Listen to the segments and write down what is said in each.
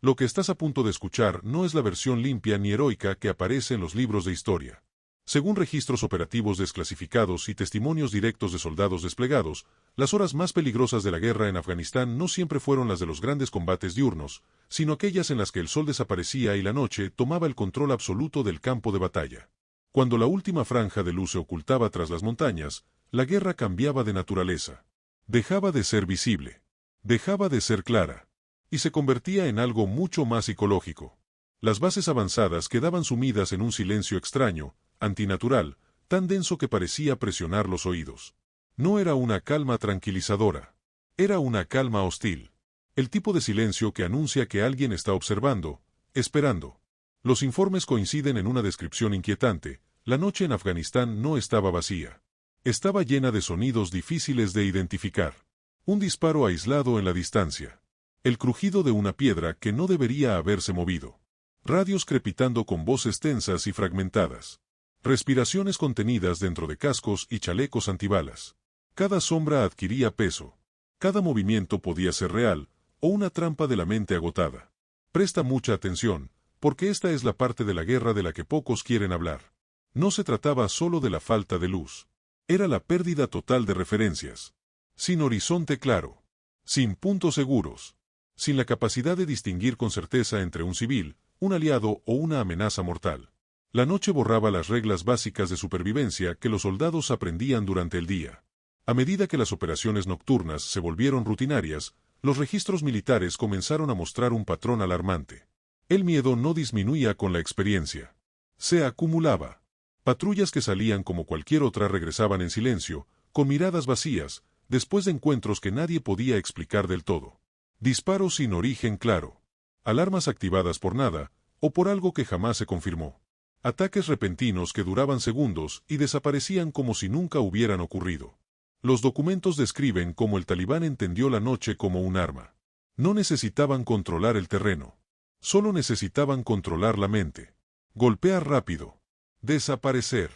Lo que estás a punto de escuchar no es la versión limpia ni heroica que aparece en los libros de historia. Según registros operativos desclasificados y testimonios directos de soldados desplegados, las horas más peligrosas de la guerra en Afganistán no siempre fueron las de los grandes combates diurnos, sino aquellas en las que el sol desaparecía y la noche tomaba el control absoluto del campo de batalla. Cuando la última franja de luz se ocultaba tras las montañas, la guerra cambiaba de naturaleza. Dejaba de ser visible. Dejaba de ser clara. Y se convertía en algo mucho más psicológico. Las bases avanzadas quedaban sumidas en un silencio extraño, antinatural, tan denso que parecía presionar los oídos. No era una calma tranquilizadora. Era una calma hostil. El tipo de silencio que anuncia que alguien está observando, esperando. Los informes coinciden en una descripción inquietante. La noche en Afganistán no estaba vacía. Estaba llena de sonidos difíciles de identificar. Un disparo aislado en la distancia. El crujido de una piedra que no debería haberse movido. Radios crepitando con voces tensas y fragmentadas. Respiraciones contenidas dentro de cascos y chalecos antibalas. Cada sombra adquiría peso. Cada movimiento podía ser real, o una trampa de la mente agotada. Presta mucha atención, porque esta es la parte de la guerra de la que pocos quieren hablar. No se trataba solo de la falta de luz. Era la pérdida total de referencias. Sin horizonte claro. Sin puntos seguros. Sin la capacidad de distinguir con certeza entre un civil, un aliado o una amenaza mortal. La noche borraba las reglas básicas de supervivencia que los soldados aprendían durante el día. A medida que las operaciones nocturnas se volvieron rutinarias, los registros militares comenzaron a mostrar un patrón alarmante. El miedo no disminuía con la experiencia. Se acumulaba. Patrullas que salían como cualquier otra regresaban en silencio, con miradas vacías, después de encuentros que nadie podía explicar del todo. Disparos sin origen claro. Alarmas activadas por nada, o por algo que jamás se confirmó. Ataques repentinos que duraban segundos y desaparecían como si nunca hubieran ocurrido. Los documentos describen cómo el talibán entendió la noche como un arma. No necesitaban controlar el terreno. Solo necesitaban controlar la mente. Golpear rápido. Desaparecer.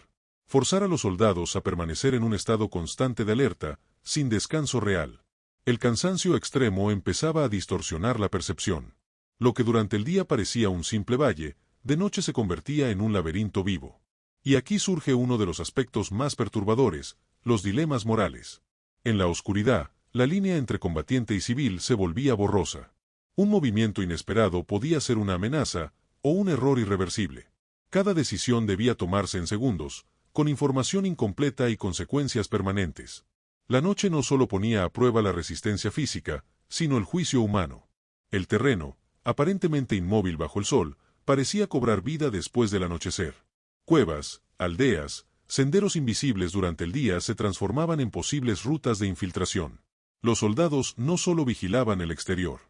Forzar a los soldados a permanecer en un estado constante de alerta, sin descanso real. El cansancio extremo empezaba a distorsionar la percepción. Lo que durante el día parecía un simple valle, de noche se convertía en un laberinto vivo. Y aquí surge uno de los aspectos más perturbadores, los dilemas morales. En la oscuridad, la línea entre combatiente y civil se volvía borrosa. Un movimiento inesperado podía ser una amenaza, o un error irreversible. Cada decisión debía tomarse en segundos, con información incompleta y consecuencias permanentes. La noche no solo ponía a prueba la resistencia física, sino el juicio humano. El terreno, aparentemente inmóvil bajo el sol, parecía cobrar vida después del anochecer. Cuevas, aldeas, senderos invisibles durante el día se transformaban en posibles rutas de infiltración. Los soldados no solo vigilaban el exterior.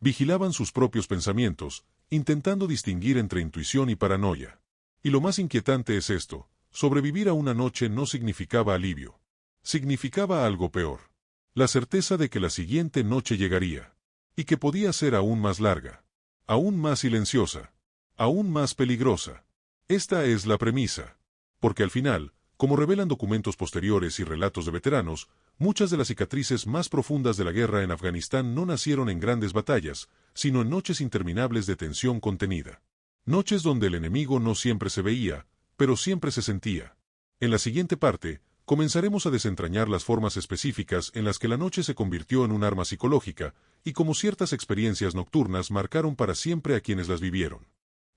Vigilaban sus propios pensamientos, intentando distinguir entre intuición y paranoia. Y lo más inquietante es esto: sobrevivir a una noche no significaba alivio. Significaba algo peor. La certeza de que la siguiente noche llegaría. Y que podía ser aún más larga. Aún más silenciosa. Aún más peligrosa. Esta es la premisa. Porque al final, como revelan documentos posteriores y relatos de veteranos, muchas de las cicatrices más profundas de la guerra en Afganistán no nacieron en grandes batallas, sino en noches interminables de tensión contenida. Noches donde el enemigo no siempre se veía, pero siempre se sentía. En la siguiente parte, comenzaremos a desentrañar las formas específicas en las que la noche se convirtió en un arma psicológica, y cómo ciertas experiencias nocturnas marcaron para siempre a quienes las vivieron.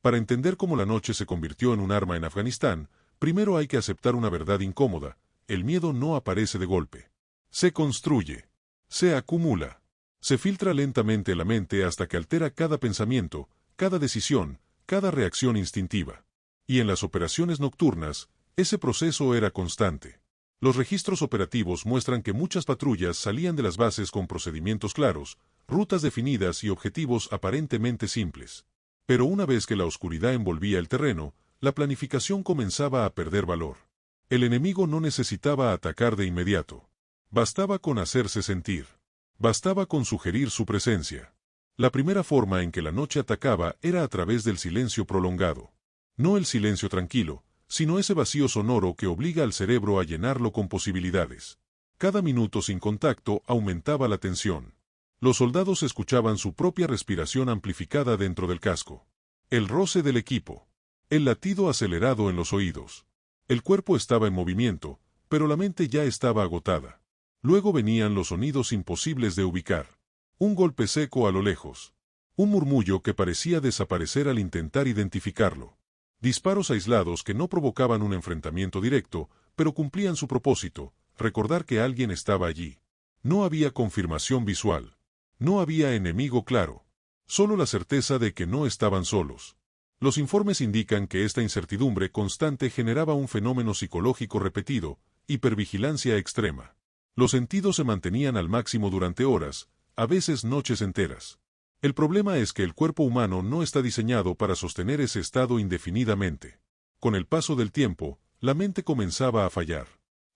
Para entender cómo la noche se convirtió en un arma en Afganistán, primero hay que aceptar una verdad incómoda: el miedo no aparece de golpe. Se construye. Se acumula. Se filtra lentamente en la mente hasta que altera cada pensamiento, cada decisión, cada reacción instintiva. Y en las operaciones nocturnas, ese proceso era constante. Los registros operativos muestran que muchas patrullas salían de las bases con procedimientos claros, rutas definidas y objetivos aparentemente simples. Pero una vez que la oscuridad envolvía el terreno, la planificación comenzaba a perder valor. El enemigo no necesitaba atacar de inmediato. Bastaba con hacerse sentir. Bastaba con sugerir su presencia. La primera forma en que la noche atacaba era a través del silencio prolongado. No el silencio tranquilo, sino ese vacío sonoro que obliga al cerebro a llenarlo con posibilidades. Cada minuto sin contacto aumentaba la tensión. Los soldados escuchaban su propia respiración amplificada dentro del casco. El roce del equipo. El latido acelerado en los oídos. El cuerpo estaba en movimiento, pero la mente ya estaba agotada. Luego venían los sonidos imposibles de ubicar. Un golpe seco a lo lejos. Un murmullo que parecía desaparecer al intentar identificarlo. Disparos aislados que no provocaban un enfrentamiento directo, pero cumplían su propósito, recordar que alguien estaba allí. No había confirmación visual. No había enemigo claro. Solo la certeza de que no estaban solos. Los informes indican que esta incertidumbre constante generaba un fenómeno psicológico repetido, hipervigilancia extrema. Los sentidos se mantenían al máximo durante horas, a veces noches enteras. El problema es que el cuerpo humano no está diseñado para sostener ese estado indefinidamente. Con el paso del tiempo, la mente comenzaba a fallar.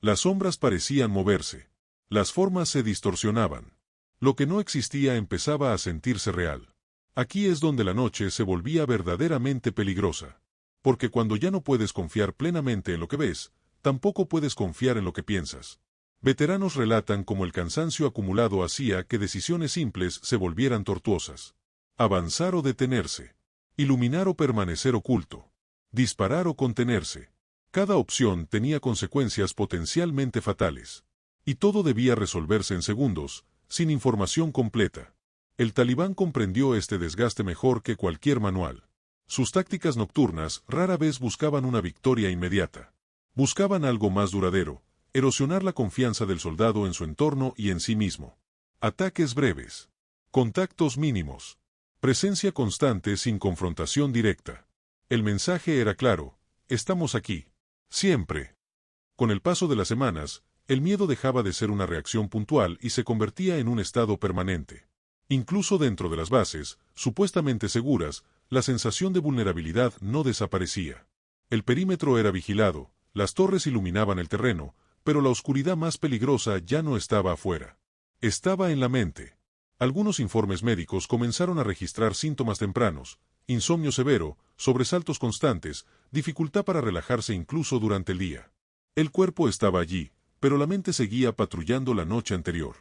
Las sombras parecían moverse. Las formas se distorsionaban. Lo que no existía empezaba a sentirse real. Aquí es donde la noche se volvía verdaderamente peligrosa. Porque cuando ya no puedes confiar plenamente en lo que ves, tampoco puedes confiar en lo que piensas. Veteranos relatan cómo el cansancio acumulado hacía que decisiones simples se volvieran tortuosas. Avanzar o detenerse. Iluminar o permanecer oculto. Disparar o contenerse. Cada opción tenía consecuencias potencialmente fatales. Y todo debía resolverse en segundos, sin información completa. El talibán comprendió este desgaste mejor que cualquier manual. Sus tácticas nocturnas rara vez buscaban una victoria inmediata. Buscaban algo más duradero, erosionar la confianza del soldado en su entorno y en sí mismo. Ataques breves. Contactos mínimos. Presencia constante sin confrontación directa. El mensaje era claro: estamos aquí. Siempre. Con el paso de las semanas, el miedo dejaba de ser una reacción puntual y se convertía en un estado permanente. Incluso dentro de las bases, supuestamente seguras, la sensación de vulnerabilidad no desaparecía. El perímetro era vigilado, las torres iluminaban el terreno, pero la oscuridad más peligrosa ya no estaba afuera. Estaba en la mente. Algunos informes médicos comenzaron a registrar síntomas tempranos: insomnio severo, sobresaltos constantes, dificultad para relajarse incluso durante el día. El cuerpo estaba allí, pero la mente seguía patrullando la noche anterior.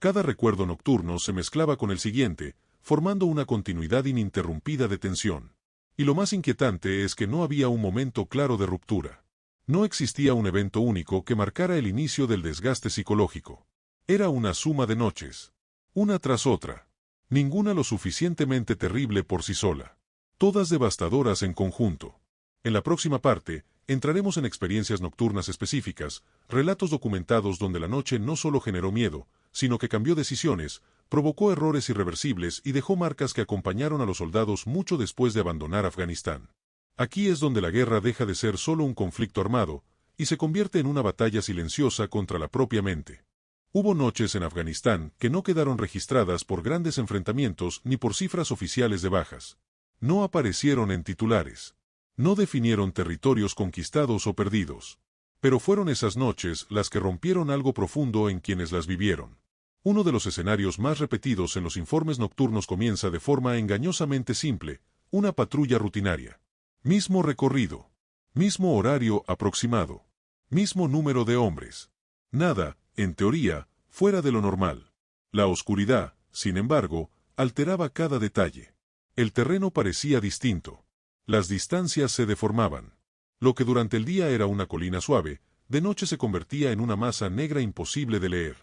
Cada recuerdo nocturno se mezclaba con el siguiente, formando una continuidad ininterrumpida de tensión. Y lo más inquietante es que no había un momento claro de ruptura. No existía un evento único que marcara el inicio del desgaste psicológico. Era una suma de noches, una tras otra. Ninguna lo suficientemente terrible por sí sola. Todas devastadoras en conjunto. En la próxima parte, entraremos en experiencias nocturnas específicas, relatos documentados donde la noche no solo generó miedo, sino que cambió decisiones, provocó errores irreversibles y dejó marcas que acompañaron a los soldados mucho después de abandonar Afganistán. Aquí es donde la guerra deja de ser solo un conflicto armado, y se convierte en una batalla silenciosa contra la propia mente. Hubo noches en Afganistán que no quedaron registradas por grandes enfrentamientos ni por cifras oficiales de bajas. No aparecieron en titulares. No definieron territorios conquistados o perdidos. Pero fueron esas noches las que rompieron algo profundo en quienes las vivieron. Uno de los escenarios más repetidos en los informes nocturnos comienza de forma engañosamente simple: una patrulla rutinaria. Mismo recorrido. Mismo horario aproximado. Mismo número de hombres. Nada, en teoría, fuera de lo normal. La oscuridad, sin embargo, alteraba cada detalle. El terreno parecía distinto. Las distancias se deformaban. Lo que durante el día era una colina suave, de noche se convertía en una masa negra imposible de leer.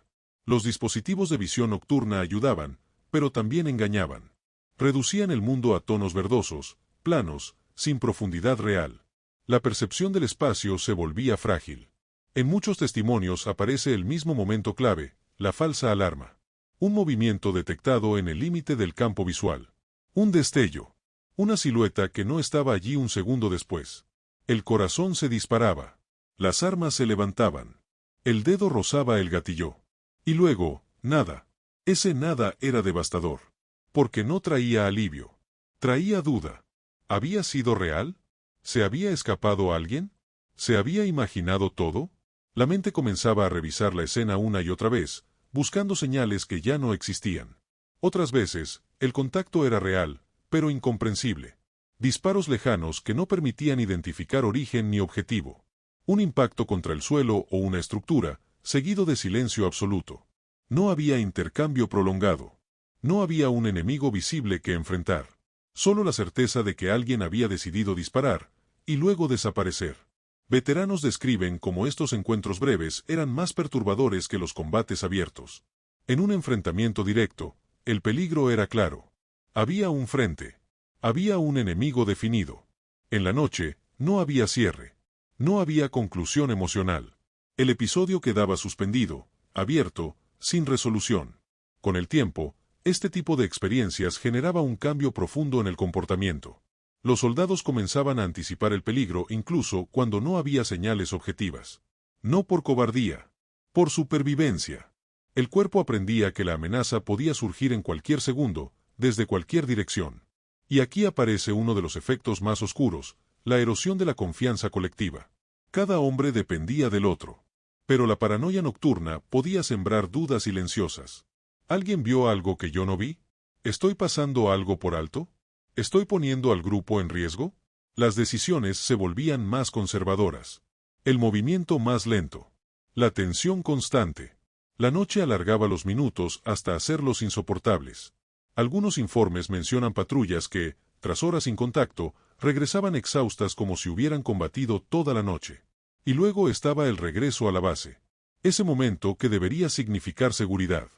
Los dispositivos de visión nocturna ayudaban, pero también engañaban. Reducían el mundo a tonos verdosos, planos, sin profundidad real. La percepción del espacio se volvía frágil. En muchos testimonios aparece el mismo momento clave: la falsa alarma. Un movimiento detectado en el límite del campo visual. Un destello. Una silueta que no estaba allí un segundo después. El corazón se disparaba. Las armas se levantaban. El dedo rozaba el gatillo. Y luego, nada. Ese nada era devastador. Porque no traía alivio. Traía duda. ¿Había sido real? ¿Se había escapado alguien? ¿Se había imaginado todo? La mente comenzaba a revisar la escena una y otra vez, buscando señales que ya no existían. Otras veces, el contacto era real, pero incomprensible. Disparos lejanos que no permitían identificar origen ni objetivo. Un impacto contra el suelo o una estructura, seguido de silencio absoluto. No había intercambio prolongado. No había un enemigo visible que enfrentar. Solo la certeza de que alguien había decidido disparar, y luego desaparecer. Veteranos describen cómo estos encuentros breves eran más perturbadores que los combates abiertos. En un enfrentamiento directo, el peligro era claro. Había un frente. Había un enemigo definido. En la noche, no había cierre. No había conclusión emocional. El episodio quedaba suspendido, abierto, sin resolución. Con el tiempo, este tipo de experiencias generaba un cambio profundo en el comportamiento. Los soldados comenzaban a anticipar el peligro incluso cuando no había señales objetivas. No por cobardía, por supervivencia. El cuerpo aprendía que la amenaza podía surgir en cualquier segundo, desde cualquier dirección. Y aquí aparece uno de los efectos más oscuros, la erosión de la confianza colectiva. Cada hombre dependía del otro. Pero la paranoia nocturna podía sembrar dudas silenciosas. ¿Alguien vio algo que yo no vi? ¿Estoy pasando algo por alto? ¿Estoy poniendo al grupo en riesgo? Las decisiones se volvían más conservadoras. El movimiento más lento. La tensión constante. La noche alargaba los minutos hasta hacerlos insoportables. Algunos informes mencionan patrullas que, tras horas sin contacto, regresaban exhaustas como si hubieran combatido toda la noche. Y luego estaba el regreso a la base. Ese momento que debería significar seguridad.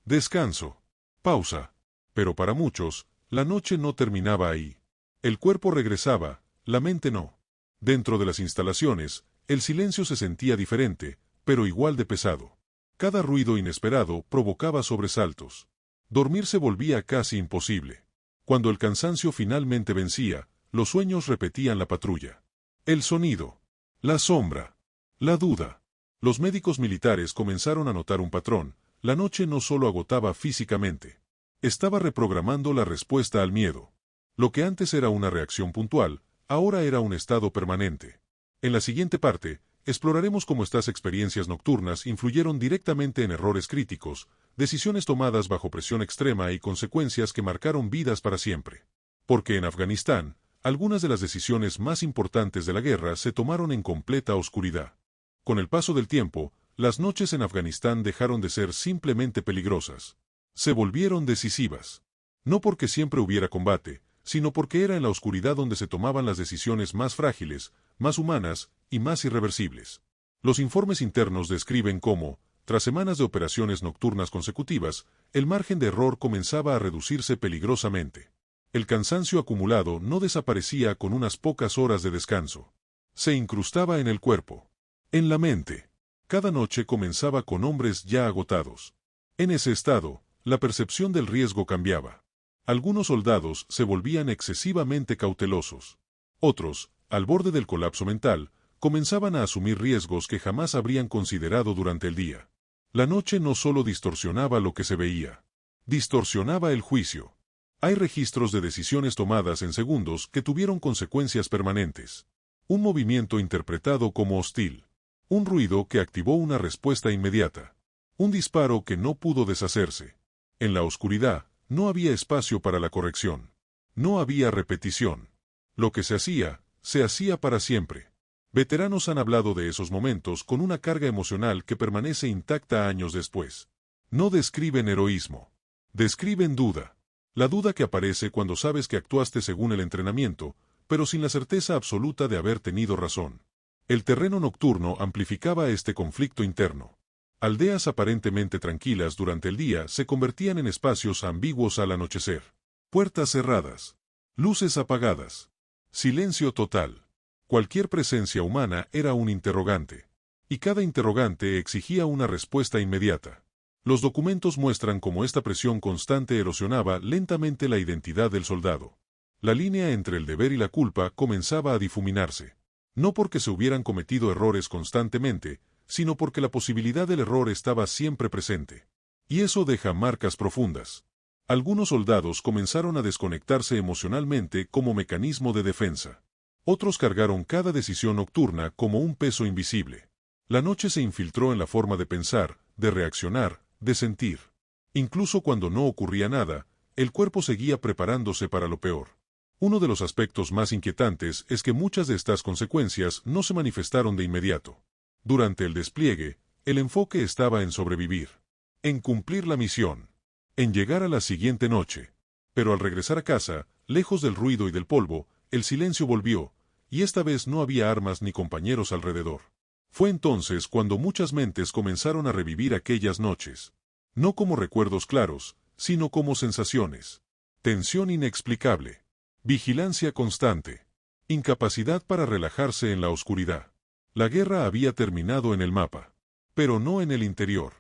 Descanso. Pausa. Pero para muchos, la noche no terminaba ahí. El cuerpo regresaba, la mente no. Dentro de las instalaciones, el silencio se sentía diferente, pero igual de pesado. Cada ruido inesperado provocaba sobresaltos. Dormir se volvía casi imposible. Cuando el cansancio finalmente vencía, los sueños repetían la patrulla. El sonido. La sombra. La duda. Los médicos militares comenzaron a notar un patrón. La noche no solo agotaba físicamente. Estaba reprogramando la respuesta al miedo. Lo que antes era una reacción puntual, ahora era un estado permanente. En la siguiente parte, exploraremos cómo estas experiencias nocturnas influyeron directamente en errores críticos, decisiones tomadas bajo presión extrema y consecuencias que marcaron vidas para siempre. Porque en Afganistán, algunas de las decisiones más importantes de la guerra se tomaron en completa oscuridad. Con el paso del tiempo, las noches en Afganistán dejaron de ser simplemente peligrosas. Se volvieron decisivas. No porque siempre hubiera combate, sino porque era en la oscuridad donde se tomaban las decisiones más frágiles, más humanas y más irreversibles. Los informes internos describen cómo, tras semanas de operaciones nocturnas consecutivas, el margen de error comenzaba a reducirse peligrosamente. El cansancio acumulado no desaparecía con unas pocas horas de descanso. Se incrustaba en el cuerpo, en la mente. Cada noche comenzaba con hombres ya agotados. En ese estado, la percepción del riesgo cambiaba. Algunos soldados se volvían excesivamente cautelosos. Otros, al borde del colapso mental, comenzaban a asumir riesgos que jamás habrían considerado durante el día. La noche no solo distorsionaba lo que se veía, distorsionaba el juicio. Hay registros de decisiones tomadas en segundos que tuvieron consecuencias permanentes. Un movimiento interpretado como hostil. Un ruido que activó una respuesta inmediata. Un disparo que no pudo deshacerse. En la oscuridad, no había espacio para la corrección. No había repetición. Lo que se hacía para siempre. Veteranos han hablado de esos momentos con una carga emocional que permanece intacta años después. No describen heroísmo. Describen duda. La duda que aparece cuando sabes que actuaste según el entrenamiento, pero sin la certeza absoluta de haber tenido razón. El terreno nocturno amplificaba este conflicto interno. Aldeas aparentemente tranquilas durante el día se convertían en espacios ambiguos al anochecer. Puertas cerradas. Luces apagadas. Silencio total. Cualquier presencia humana era un interrogante. Y cada interrogante exigía una respuesta inmediata. Los documentos muestran cómo esta presión constante erosionaba lentamente la identidad del soldado. La línea entre el deber y la culpa comenzaba a difuminarse. No porque se hubieran cometido errores constantemente, sino porque la posibilidad del error estaba siempre presente. Y eso deja marcas profundas. Algunos soldados comenzaron a desconectarse emocionalmente como mecanismo de defensa. Otros cargaron cada decisión nocturna como un peso invisible. La noche se infiltró en la forma de pensar, de reaccionar, de sentir. Incluso cuando no ocurría nada, el cuerpo seguía preparándose para lo peor. Uno de los aspectos más inquietantes es que muchas de estas consecuencias no se manifestaron de inmediato. Durante el despliegue, el enfoque estaba en sobrevivir, en cumplir la misión. en llegar a la siguiente noche. Pero al regresar a casa, lejos del ruido y del polvo, el silencio volvió, y esta vez no había armas ni compañeros alrededor. Fue entonces cuando muchas mentes comenzaron a revivir aquellas noches. No como recuerdos claros, sino como sensaciones. Tensión inexplicable. Vigilancia constante. Incapacidad para relajarse en la oscuridad. La guerra había terminado en el mapa, pero no en el interior.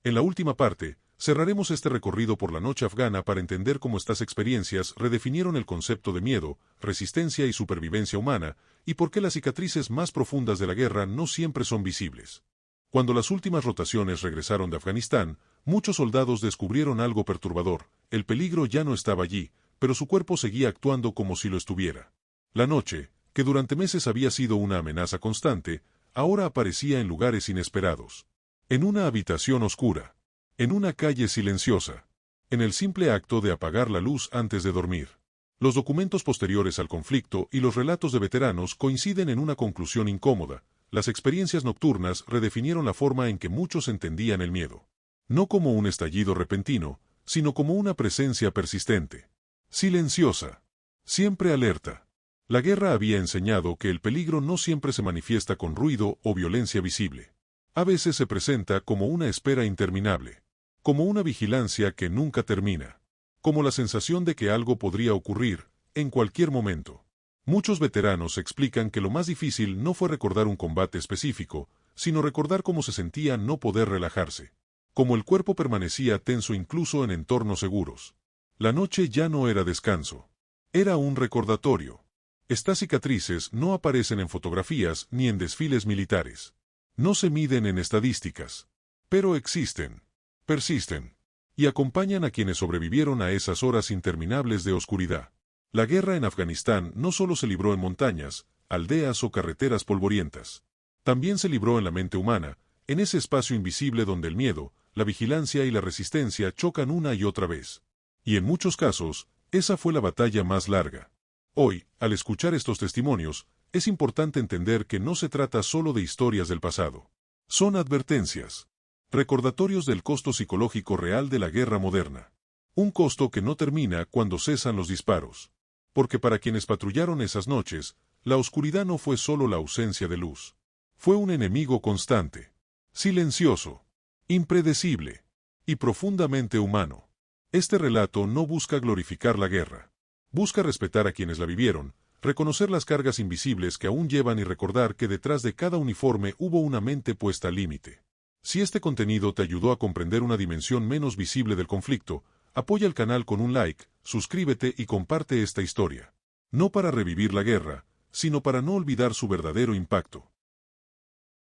En la última parte, cerraremos este recorrido por la noche afgana para entender cómo estas experiencias redefinieron el concepto de miedo, resistencia y supervivencia humana, y por qué las cicatrices más profundas de la guerra no siempre son visibles. Cuando las últimas rotaciones regresaron de Afganistán, muchos soldados descubrieron algo perturbador. El peligro ya no estaba allí, pero su cuerpo seguía actuando como si lo estuviera. La noche, que durante meses había sido una amenaza constante, ahora aparecía en lugares inesperados. En una habitación oscura. En una calle silenciosa. En el simple acto de apagar la luz antes de dormir. Los documentos posteriores al conflicto y los relatos de veteranos coinciden en una conclusión incómoda. Las experiencias nocturnas redefinieron la forma en que muchos entendían el miedo. No como un estallido repentino, sino como una presencia persistente. Silenciosa. Siempre alerta. La guerra había enseñado que el peligro no siempre se manifiesta con ruido o violencia visible. A veces se presenta como una espera interminable. Como una vigilancia que nunca termina. Como la sensación de que algo podría ocurrir, en cualquier momento. Muchos veteranos explican que lo más difícil no fue recordar un combate específico, sino recordar cómo se sentía no poder relajarse. Cómo el cuerpo permanecía tenso incluso en entornos seguros. La noche ya no era descanso. Era un recordatorio. Estas cicatrices no aparecen en fotografías ni en desfiles militares. No se miden en estadísticas. Pero existen. Persisten. Y acompañan a quienes sobrevivieron a esas horas interminables de oscuridad. La guerra en Afganistán no solo se libró en montañas, aldeas o carreteras polvorientas. También se libró en la mente humana, en ese espacio invisible donde el miedo, la vigilancia y la resistencia chocan una y otra vez. Y en muchos casos, esa fue la batalla más larga. Hoy, al escuchar estos testimonios, es importante entender que no se trata solo de historias del pasado. Son advertencias. Recordatorios del costo psicológico real de la guerra moderna. Un costo que no termina cuando cesan los disparos. Porque para quienes patrullaron esas noches, la oscuridad no fue solo la ausencia de luz. Fue un enemigo constante. Silencioso. Impredecible. Y profundamente humano. Este relato no busca glorificar la guerra. Busca respetar a quienes la vivieron, reconocer las cargas invisibles que aún llevan y recordar que detrás de cada uniforme hubo una mente puesta al límite. Si este contenido te ayudó a comprender una dimensión menos visible del conflicto, apoya el canal con un like, suscríbete y comparte esta historia. No para revivir la guerra, sino para no olvidar su verdadero impacto.